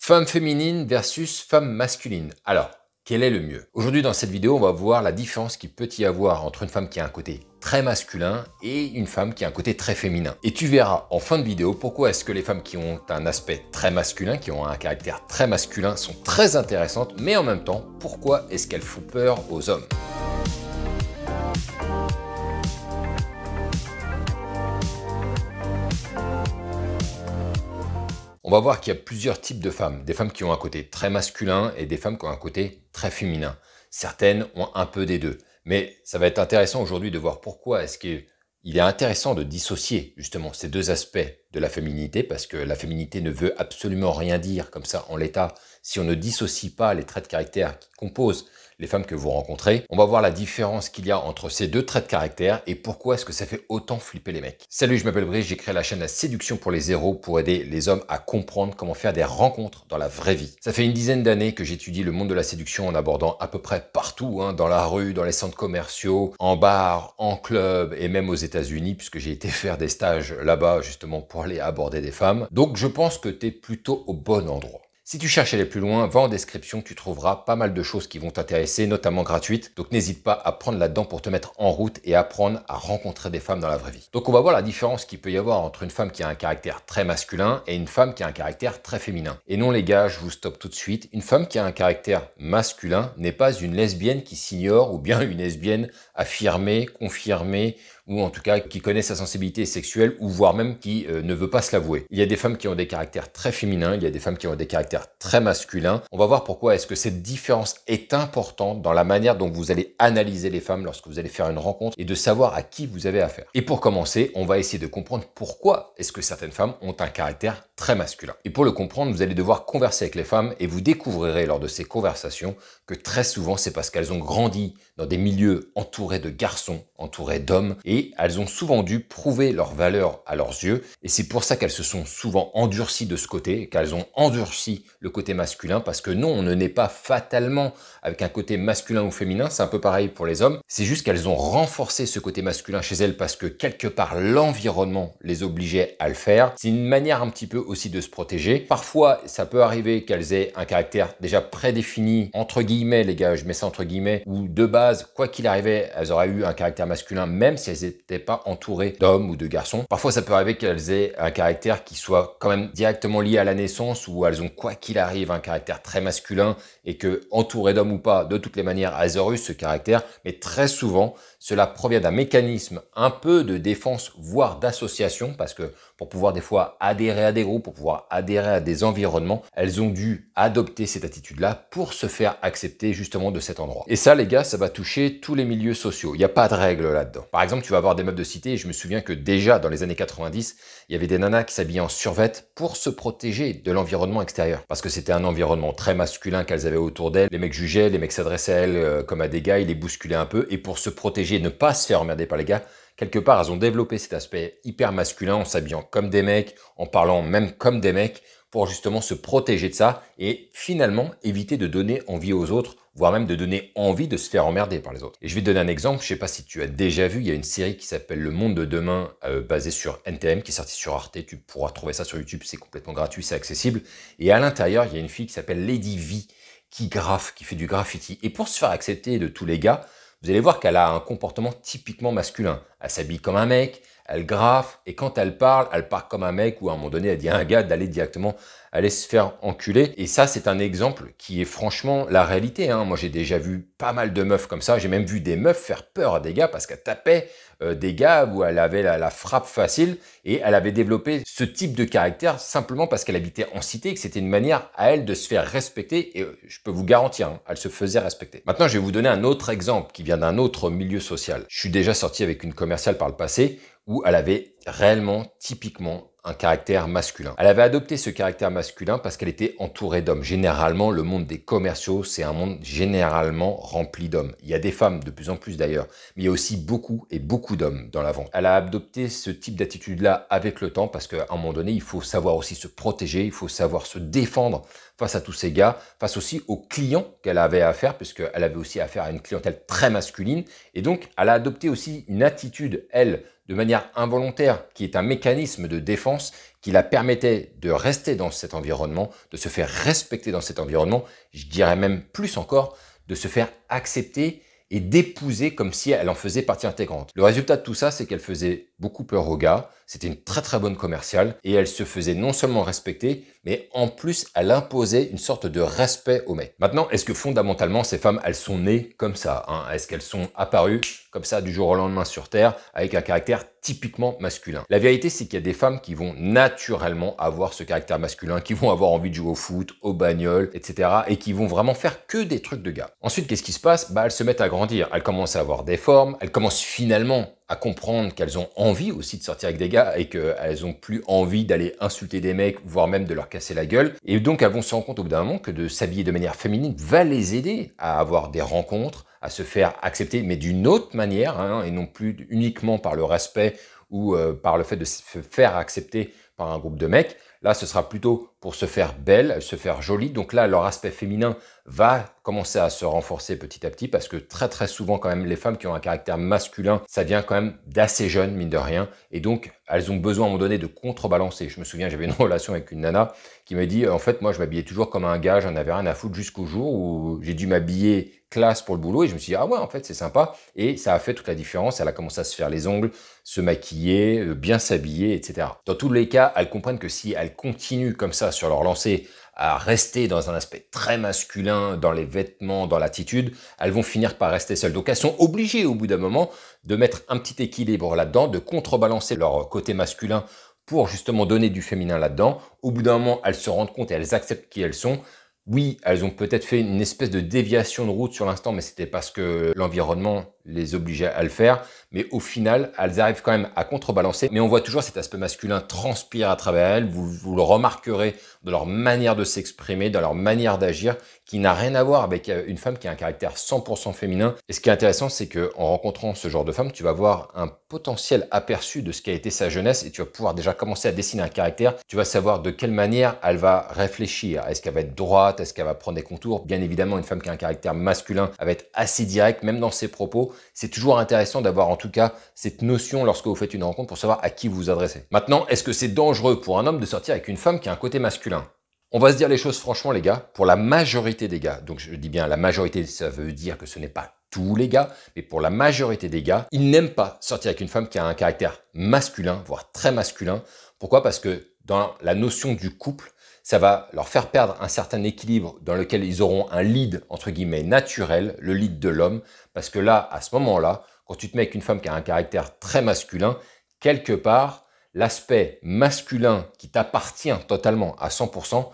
Femme féminine versus femme masculine. Alors, quel est le mieux? Aujourd'hui, dans cette vidéo, on va voir la différence qu'il peut y avoir entre une femme qui a un côté très masculin et une femme qui a un côté très féminin. Et tu verras en fin de vidéo pourquoi est-ce que les femmes qui ont un aspect très masculin, qui ont un caractère très masculin, sont très intéressantes, mais en même temps, pourquoi est-ce qu'elles font peur aux hommes? On va voir qu'il y a plusieurs types de femmes. Des femmes qui ont un côté très masculin et des femmes qui ont un côté très féminin. Certaines ont un peu des deux. Mais ça va être intéressant aujourd'hui de voir pourquoi est-ce qu'il est intéressant de dissocier justement ces deux aspects de la féminité, parce que la féminité ne veut absolument rien dire comme ça en l'état si on ne dissocie pas les traits de caractère qui composent les femmes que vous rencontrez. On va voir la différence qu'il y a entre ces deux traits de caractère et pourquoi est-ce que ça fait autant flipper les mecs. Salut, je m'appelle Brice, j'ai créé la chaîne La Séduction pour les Zéros pour aider les hommes à comprendre comment faire des rencontres dans la vraie vie. Ça fait une dizaine d'années que j'étudie le monde de la séduction en abordant à peu près partout, dans la rue, dans les centres commerciaux, en bar, en club et même aux États-Unis, puisque j'ai été faire des stages là-bas justement pour aller aborder des femmes. Donc je pense que tu es plutôt au bon endroit. Si tu cherches à aller plus loin, va en description, tu trouveras pas mal de choses qui vont t'intéresser, notamment gratuites. Donc n'hésite pas à prendre là-dedans pour te mettre en route et apprendre à rencontrer des femmes dans la vraie vie. Donc on va voir la différence qu'il peut y avoir entre une femme qui a un caractère très masculin et une femme qui a un caractère très féminin. Et non les gars, je vous stoppe tout de suite. Une femme qui a un caractère masculin n'est pas une lesbienne qui s'ignore ou bien une lesbienne affirmée, confirmée, ou en tout cas qui connaît sa sensibilité sexuelle, ou voire même qui ne veut pas se l'avouer. Il y a des femmes qui ont des caractères très féminins, il y a des femmes qui ont des caractères très masculins. On va voir pourquoi est-ce que cette différence est importante dans la manière dont vous allez analyser les femmes lorsque vous allez faire une rencontre et de savoir à qui vous avez affaire. Et pour commencer, on va essayer de comprendre pourquoi est-ce que certaines femmes ont un caractère très masculin. Et pour le comprendre, vous allez devoir converser avec les femmes et vous découvrirez lors de ces conversations que très souvent c'est parce qu'elles ont grandi dans des milieux entourés de garçons, entourés d'hommes, et elles ont souvent dû prouver leur valeur à leurs yeux, et c'est pour ça qu'elles se sont souvent endurcies de ce côté, qu'elles ont endurci le côté masculin, parce que non, on ne naît pas fatalement avec un côté masculin ou féminin, c'est un peu pareil pour les hommes, c'est juste qu'elles ont renforcé ce côté masculin chez elles parce que quelque part l'environnement les obligeait à le faire. C'est une manière un petit peu aussi de se protéger. Parfois, ça peut arriver qu'elles aient un caractère déjà prédéfini, entre guillemets les gars, je mets ça entre guillemets, ou de base, quoi qu'il arrivait, elles auraient eu un caractère masculin, même si elles n'étaient pas entourées d'hommes ou de garçons. Parfois, ça peut arriver qu'elles aient un caractère qui soit quand même directement lié à la naissance, où elles ont quoi qu'il arrive un caractère très masculin et que, entourées d'hommes ou pas, de toutes les manières, elles auraient eu ce caractère, mais très souvent, cela provient d'un mécanisme un peu de défense, voire d'association, parce que pour pouvoir des fois adhérer à des groupes, pour pouvoir adhérer à des environnements, elles ont dû adopter cette attitude-là pour se faire accepter justement de cet endroit. Et ça, les gars, ça va toucher tous les milieux sociaux. Il n'y a pas de règle là-dedans. Par exemple, tu vas avoir des meufs de cité, et je me souviens que déjà dans les années 90, il y avait des nanas qui s'habillaient en survêt pour se protéger de l'environnement extérieur. Parce que c'était un environnement très masculin qu'elles avaient autour d'elles. Les mecs jugeaient, les mecs s'adressaient à elles comme à des gars, ils les bousculaient un peu, et pour se protéger, ne pas se faire emmerder par les gars, quelque part, elles ont développé cet aspect hyper masculin en s'habillant comme des mecs, en parlant même comme des mecs, pour justement se protéger de ça et finalement éviter de donner envie aux autres, voire même de donner envie de se faire emmerder par les autres. Et je vais te donner un exemple, je sais pas si tu as déjà vu, il y a une série qui s'appelle Le Monde de Demain, basée sur NTM, qui est sortie sur Arte, tu pourras trouver ça sur YouTube, c'est complètement gratuit, c'est accessible. Et à l'intérieur, il y a une fille qui s'appelle Lady V, qui graffe, qui fait du graffiti. Et pour se faire accepter de tous les gars, vous allez voir qu'elle a un comportement typiquement masculin. Elle s'habille comme un mec, elle graffe, et quand elle parle comme un mec, ou à un moment donné, elle dit à un gars d'aller directement aller se faire enculer. Et ça, c'est un exemple qui est franchement la réalité. Moi, j'ai déjà vu pas mal de meufs comme ça. J'ai même vu des meufs faire peur à des gars parce qu'elles tapaient des gars où elle avait la frappe facile, et elle avait développé ce type de caractère simplement parce qu'elle habitait en cité et que c'était une manière à elle de se faire respecter, et je peux vous garantir, elle se faisait respecter. Maintenant, je vais vous donner un autre exemple qui vient d'un autre milieu social. Je suis déjà sorti avec une commerciale par le passé où elle avait réellement, typiquement, un caractère masculin. Elle avait adopté ce caractère masculin parce qu'elle était entourée d'hommes. Généralement, le monde des commerciaux, c'est un monde généralement rempli d'hommes. Il y a des femmes, de plus en plus d'ailleurs, mais il y a aussi beaucoup et beaucoup d'hommes dans la vente. Elle a adopté ce type d'attitude-là avec le temps parce qu'à un moment donné, il faut savoir aussi se protéger, il faut savoir se défendre face à tous ces gars, face aussi aux clients qu'elle avait affaire, puisqu'elle avait aussi affaire à une clientèle très masculine. Et donc, elle a adopté aussi une attitude, elle, de manière involontaire, qui est un mécanisme de défense qui la permettait de rester dans cet environnement, de se faire respecter dans cet environnement, je dirais même plus encore, de se faire accepter et d'épouser comme si elle en faisait partie intégrante. Le résultat de tout ça, c'est qu'elle faisait beaucoup peur aux gars, c'était une très bonne commerciale, et elle se faisait non seulement respecter, mais en plus, elle imposait une sorte de respect aux mecs. Maintenant, est-ce que fondamentalement, ces femmes, elles sont nées comme ça, hein? Est-ce qu'elles sont apparues comme ça du jour au lendemain sur Terre, avec un caractère typiquement masculin? La vérité, c'est qu'il y a des femmes qui vont naturellement avoir ce caractère masculin, qui vont avoir envie de jouer au foot, aux bagnoles, etc. et qui vont vraiment faire que des trucs de gars. Ensuite, qu'est-ce qui se passe? Elles se mettent à grandir, elles commencent à avoir des formes, elles commencent finalement à comprendre qu'elles ont envie aussi de sortir avec des gars et qu'elles ont plus envie d'aller insulter des mecs, voire même de leur casser la gueule. Et donc, elles vont se rendre compte au bout d'un moment que de s'habiller de manière féminine va les aider à avoir des rencontres, à se faire accepter, mais d'une autre manière, hein, et non plus uniquement par le respect ou par le fait de se faire accepter par un groupe de mecs. Là, ce sera plutôt pour se faire belle, se faire jolie. Donc là, leur aspect féminin va commencer à se renforcer petit à petit parce que très souvent, quand même, les femmes qui ont un caractère masculin, ça vient quand même d'assez jeune, mine de rien. Et donc, elles ont besoin à un moment donné de contrebalancer. Je me souviens, j'avais une relation avec une nana qui m'a dit, en fait, moi, je m'habillais toujours comme un gars, j'en avais rien à foutre jusqu'au jour où j'ai dû m'habiller classe pour le boulot et je me suis dit, ah ouais, en fait, c'est sympa. Et ça a fait toute la différence. Elle a commencé à se faire les ongles, se maquiller, bien s'habiller, etc. Dans tous les cas, elles comprennent que si elles continuent comme ça sur leur lancée à rester dans un aspect très masculin, dans les vêtements, dans l'attitude, elles vont finir par rester seules. Donc elles sont obligées au bout d'un moment de mettre un petit équilibre là-dedans, de contrebalancer leur côté masculin pour justement donner du féminin là-dedans. Au bout d'un moment, elles se rendent compte et elles acceptent qui elles sont. Oui, elles ont peut-être fait une espèce de déviation de route sur l'instant, mais c'était parce que l'environnement les obligeait à le faire. Mais au final, elles arrivent quand même à contrebalancer. Mais on voit toujours cet aspect masculin transpire à travers elles. Vous le remarquerez dans leur manière de s'exprimer, dans leur manière d'agir, qui n'a rien à voir avec une femme qui a un caractère 100% féminin. Et ce qui est intéressant, c'est qu'en rencontrant ce genre de femme, tu vas voir un potentiel aperçu de ce qu'a été sa jeunesse et tu vas pouvoir déjà commencer à dessiner un caractère. Tu vas savoir de quelle manière elle va réfléchir. Est-ce qu'elle va être droite? Est-ce qu'elle va prendre des contours? Bien évidemment, une femme qui a un caractère masculin, elle va être assez directe, même dans ses propos. C'est toujours intéressant d'avoir en tout cas cette notion lorsque vous faites une rencontre pour savoir à qui vous vous adressez. Maintenant, est-ce que c'est dangereux pour un homme de sortir avec une femme qui a un côté masculin? On va se dire les choses franchement les gars, pour la majorité des gars, donc je dis bien la majorité, ça veut dire que ce n'est pas tous les gars, mais pour la majorité des gars, ils n'aiment pas sortir avec une femme qui a un caractère masculin, voire très masculin. Pourquoi? Parce que dans la notion du couple, ça va leur faire perdre un certain équilibre dans lequel ils auront un lead, entre guillemets, naturel, le lead de l'homme. Parce que là, à ce moment-là, quand tu te mets avec une femme qui a un caractère très masculin, quelque part, l'aspect masculin qui t'appartient totalement à 100%,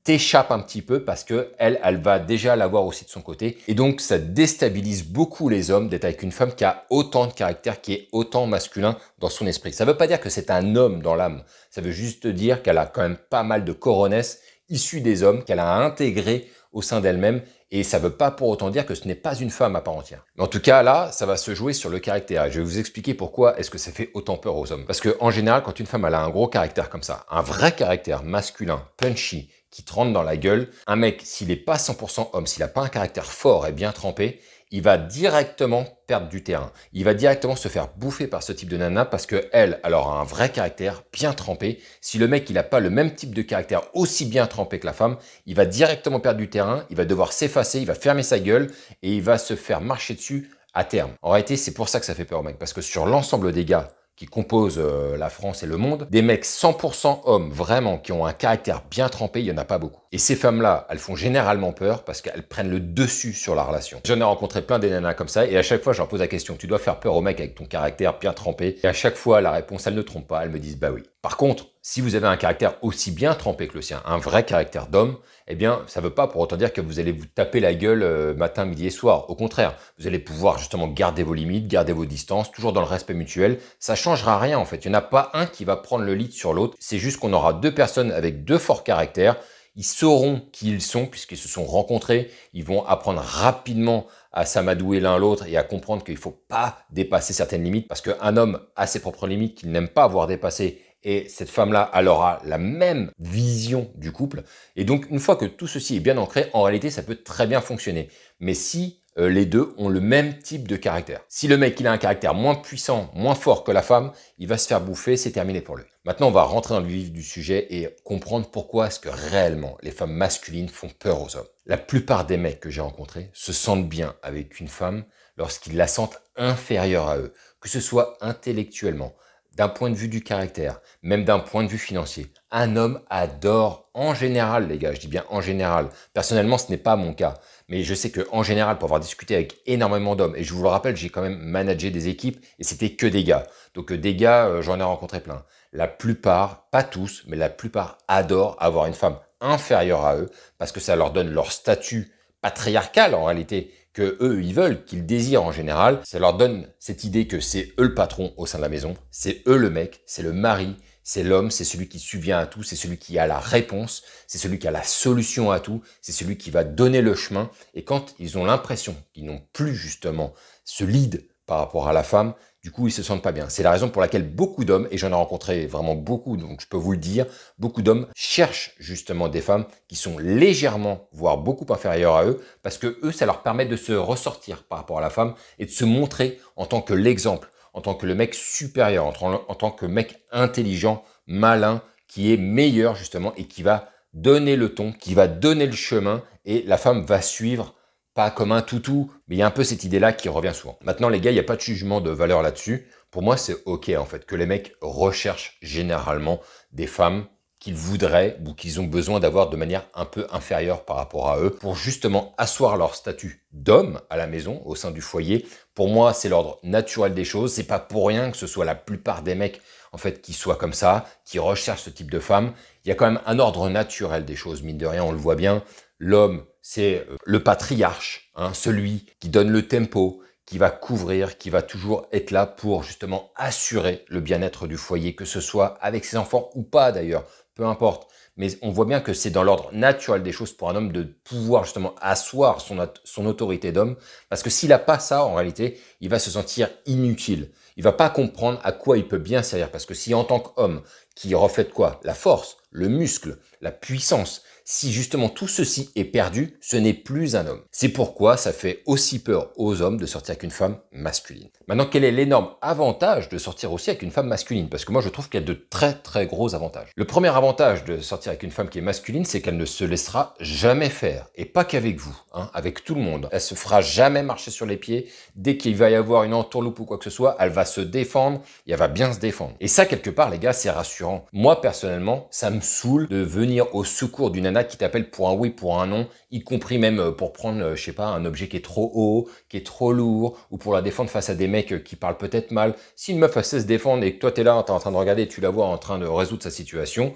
t'échappe un petit peu parce que elle va déjà l'avoir aussi de son côté. Et donc, ça déstabilise beaucoup les hommes d'être avec une femme qui a autant de caractère, qui est autant masculin dans son esprit. Ça ne veut pas dire que c'est un homme dans l'âme. Ça veut juste dire qu'elle a quand même pas mal de coronesses issues des hommes, qu'elle a intégrées au sein d'elle-même. Et ça ne veut pas pour autant dire que ce n'est pas une femme à part entière. Mais en tout cas, là, ça va se jouer sur le caractère. Et je vais vous expliquer pourquoi est-ce que ça fait autant peur aux hommes. Parce que en général, quand une femme elle a un gros caractère comme ça, un vrai caractère masculin, punchy, qui te rentre dans la gueule, un mec, s'il n'est pas 100% homme, s'il n'a pas un caractère fort et bien trempé, il va directement perdre du terrain. Il va directement se faire bouffer par ce type de nana parce que elle a un vrai caractère bien trempé. Si le mec, il n'a pas le même type de caractère aussi bien trempé que la femme, il va directement perdre du terrain, il va devoir s'effacer, il va fermer sa gueule et il va se faire marcher dessus à terme. En réalité, c'est pour ça que ça fait peur aux mecs, parce que sur l'ensemble des gars qui composent la France et le monde, des mecs 100% hommes, vraiment, qui ont un caractère bien trempé, il n'y en a pas beaucoup. Et ces femmes-là, elles font généralement peur parce qu'elles prennent le dessus sur la relation. J'en ai rencontré plein des nanas comme ça, et à chaque fois, je leur pose la question, tu dois faire peur aux mecs avec ton caractère bien trempé. Et à chaque fois, la réponse, elle ne trompe pas, elles me disent, bah oui. Par contre, si vous avez un caractère aussi bien trempé que le sien, un vrai caractère d'homme, eh bien, ça ne veut pas pour autant dire que vous allez vous taper la gueule matin, midi et soir. Au contraire, vous allez pouvoir justement garder vos limites, garder vos distances, toujours dans le respect mutuel. Ça changera rien en fait. Il n'y en a pas un qui va prendre le lead sur l'autre. C'est juste qu'on aura deux personnes avec deux forts caractères. Ils sauront qui ils sont puisqu'ils se sont rencontrés. Ils vont apprendre rapidement à s'amadouer l'un l'autre et à comprendre qu'il ne faut pas dépasser certaines limites parce qu'un homme a ses propres limites qu'il n'aime pas avoir dépassées. Et cette femme-là, elle aura la même vision du couple. Et donc, une fois que tout ceci est bien ancré, en réalité, ça peut très bien fonctionner. Mais si les deux ont le même type de caractère. Si le mec, il a un caractère moins puissant, moins fort que la femme, il va se faire bouffer, c'est terminé pour lui. Maintenant, on va rentrer dans le vif du sujet et comprendre pourquoi est-ce que réellement les femmes masculines font peur aux hommes. La plupart des mecs que j'ai rencontrés se sentent bien avec une femme lorsqu'ils la sentent inférieure à eux, que ce soit intellectuellement, d'un point de vue du caractère, même d'un point de vue financier. Un homme adore, en général les gars, je dis bien en général, personnellement ce n'est pas mon cas, mais je sais qu'en général, pour avoir discuté avec énormément d'hommes, et je vous le rappelle, j'ai quand même managé des équipes et c'était que des gars. Donc des gars, j'en ai rencontré plein. La plupart, pas tous, mais la plupart adorent avoir une femme inférieure à eux parce que ça leur donne leur statut patriarcal en réalité que eux ils veulent, qu'ils désirent en général. Ça leur donne cette idée que c'est eux le patron au sein de la maison, c'est eux le mec, c'est le mari, c'est l'homme, c'est celui qui subvient à tout, c'est celui qui a la réponse, c'est celui qui a la solution à tout, c'est celui qui va donner le chemin. Et quand ils ont l'impression qu'ils n'ont plus justement ce lead par rapport à la femme, du coup, ils se sentent pas bien. C'est la raison pour laquelle beaucoup d'hommes, et j'en ai rencontré vraiment beaucoup, donc je peux vous le dire, beaucoup d'hommes cherchent justement des femmes qui sont légèrement, voire beaucoup inférieures à eux, parce que eux, ça leur permet de se ressortir par rapport à la femme et de se montrer en tant que l'exemple, en tant que le mec supérieur, en tant que mec intelligent, malin, qui est meilleur justement et qui va donner le ton, qui va donner le chemin et la femme va suivre, pas comme un toutou, mais il y a un peu cette idée-là qui revient souvent. Maintenant les gars, il n'y a pas de jugement de valeur là-dessus. Pour moi, c'est ok en fait que les mecs recherchent généralement des femmes qu'ils voudraient ou qu'ils ont besoin d'avoir de manière un peu inférieure par rapport à eux pour justement asseoir leur statut d'homme à la maison, au sein du foyer. Pour moi, c'est l'ordre naturel des choses. C'est pas pour rien que ce soit la plupart des mecs en fait qui soient comme ça, qui recherchent ce type de femme. Il y a quand même un ordre naturel des choses, mine de rien, on le voit bien. L'homme, c'est le patriarche, hein, celui qui donne le tempo, qui va couvrir, qui va toujours être là pour justement assurer le bien-être du foyer, que ce soit avec ses enfants ou pas d'ailleurs, peu importe. Mais on voit bien que c'est dans l'ordre naturel des choses pour un homme de pouvoir justement asseoir son autorité d'homme, parce que s'il n'a pas ça, en réalité, il va se sentir inutile. Il va pas comprendre à quoi il peut bien servir, parce que si en tant qu'homme, qui reflète quoi? La force, le muscle, la puissance. Si justement tout ceci est perdu, ce n'est plus un homme. C'est pourquoi ça fait aussi peur aux hommes de sortir avec une femme masculine. Maintenant, quel est l'énorme avantage de sortir aussi avec une femme masculine? Parce que moi, je trouve qu'il y a de très très gros avantages. Le premier avantage de sortir avec une femme qui est masculine, c'est qu'elle ne se laissera jamais faire. Et pas qu'avec vous, hein, avec tout le monde. Elle se fera jamais marcher sur les pieds. Dès qu'il va y avoir une entourloupe ou quoi que ce soit, elle va se défendre et elle va bien se défendre. Et ça, quelque part, les gars, c'est rassurant. Moi, personnellement, ça me saoule de venir au secours d'une nana qui t'appelle pour un oui, pour un non, y compris même pour prendre, je sais pas, un objet qui est trop haut, qui est trop lourd, ou pour la défendre face à des mecs qui parlent peut-être mal. Si une meuf elle sait se défendre et que toi t'es là, t'es en train de regarder et tu la vois en train de résoudre sa situation,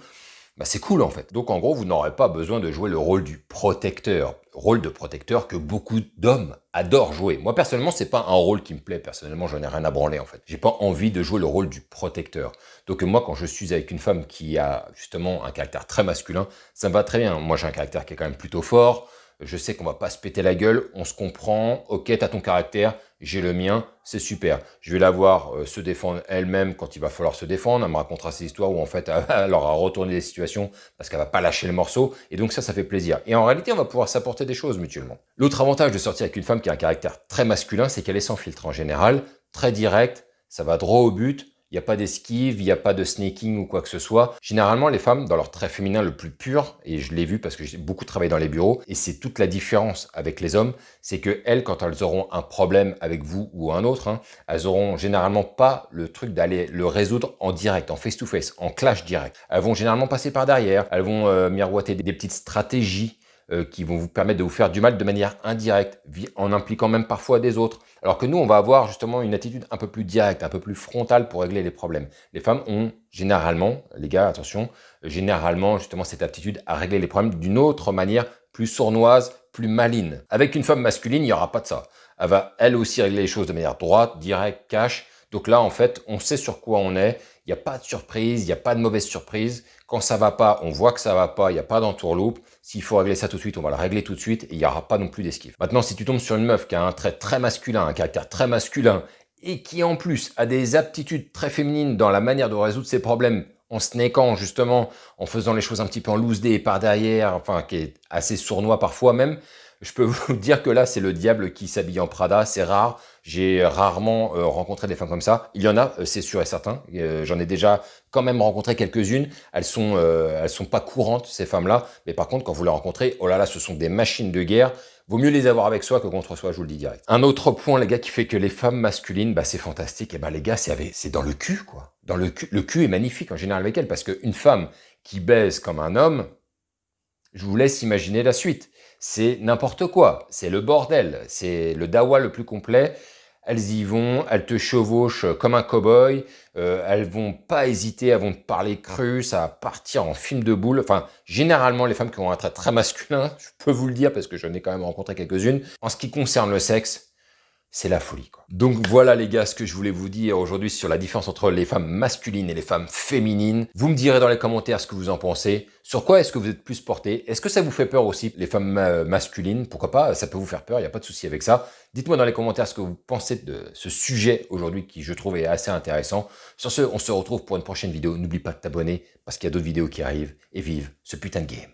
bah c'est cool en fait. Donc en gros, vous n'aurez pas besoin de jouer le rôle du protecteur. Rôle de protecteur que beaucoup d'hommes adorent jouer. Moi personnellement, c'est pas un rôle qui me plaît. Personnellement, j'en ai rien à branler en fait. J'ai pas envie de jouer le rôle du protecteur. Donc moi, quand je suis avec une femme qui a justement un caractère très masculin, ça me va très bien. Moi, j'ai un caractère qui est quand même plutôt fort. Je sais qu'on va pas se péter la gueule, on se comprend, ok, t'as ton caractère, j'ai le mien, c'est super. Je vais la voir se défendre elle-même quand il va falloir se défendre, elle me racontera ses histoires où en fait elle aura retourné les situations parce qu'elle va pas lâcher le morceau, et donc ça fait plaisir. Et en réalité, on va pouvoir s'apporter des choses mutuellement. L'autre avantage de sortir avec une femme qui a un caractère très masculin, c'est qu'elle est sans filtre en général, très directe, ça va droit au but. Il n'y a pas d'esquive, il n'y a pas de sneaking ou quoi que ce soit. Généralement, les femmes, dans leur trait féminin le plus pur, et je l'ai vu parce que j'ai beaucoup travaillé dans les bureaux, et c'est toute la différence avec les hommes, c'est que elles, quand elles auront un problème avec vous ou un autre, hein, elles auront généralement pas le truc d'aller le résoudre en direct, en face-to-face, en clash direct. Elles vont généralement passer par derrière, elles vont miroiter des petites stratégies qui vont vous permettre de vous faire du mal de manière indirecte, en impliquant même parfois des autres. Alors que nous, on va avoir justement une attitude un peu plus directe, un peu plus frontale pour régler les problèmes. Les femmes ont généralement, les gars, attention, généralement justement cette aptitude à régler les problèmes d'une autre manière, plus sournoise, plus maligne. Avec une femme masculine, il n'y aura pas de ça. Elle va elle aussi régler les choses de manière droite, directe, cash. Donc là, en fait, on sait sur quoi on est. Il n'y a pas de surprise, il n'y a pas de mauvaise surprise. Quand ça va pas, on voit que ça va pas, il n'y a pas d'entourloupe. S'il faut régler ça tout de suite, on va le régler tout de suite et il n'y aura pas non plus d'esquive. Maintenant, si tu tombes sur une meuf qui a un trait très masculin, un caractère très masculin et qui en plus a des aptitudes très féminines dans la manière de résoudre ses problèmes en snackant justement, en faisant les choses un petit peu en loose day et par derrière, enfin qui est assez sournois parfois même, Je peux vous dire que là, c'est le diable qui s'habille en Prada. C'est rare. J'ai rarement rencontré des femmes comme ça. Il y en a, c'est sûr et certain. J'en ai déjà quand même rencontré quelques-unes. Elles sont pas courantes, ces femmes-là. Mais par contre, quand vous les rencontrez, oh là là, ce sont des machines de guerre. Vaut mieux les avoir avec soi que contre soi, je vous le dis direct. Un autre point, les gars, qui fait que les femmes masculines, bah, c'est fantastique. Et ben, les gars, c'est dans le cul, quoi. Dans le cul. Le cul est magnifique en général avec elle, parce qu'une femme qui baise comme un homme, je vous laisse imaginer la suite. C'est n'importe quoi, c'est le bordel, c'est le dawa le plus complet. Elles y vont, elles te chevauchent comme un cow-boy, elles vont pas hésiter, elles vont te parler cru, ça va partir en film de boule. Enfin, généralement, les femmes qui ont un trait très masculin, je peux vous le dire parce que j'en ai quand même rencontré quelques-unes. En ce qui concerne le sexe, c'est la folie, quoi. Donc voilà les gars, ce que je voulais vous dire aujourd'hui sur la différence entre les femmes masculines et les femmes féminines. Vous me direz dans les commentaires ce que vous en pensez. Sur quoi est-ce que vous êtes plus porté? Est-ce que ça vous fait peur aussi, les femmes masculines? Pourquoi pas, ça peut vous faire peur, il n'y a pas de souci avec ça. Dites-moi dans les commentaires ce que vous pensez de ce sujet aujourd'hui qui, je trouve, est assez intéressant. Sur ce, on se retrouve pour une prochaine vidéo. N'oublie pas de t'abonner parce qu'il y a d'autres vidéos qui arrivent et vive ce putain de game.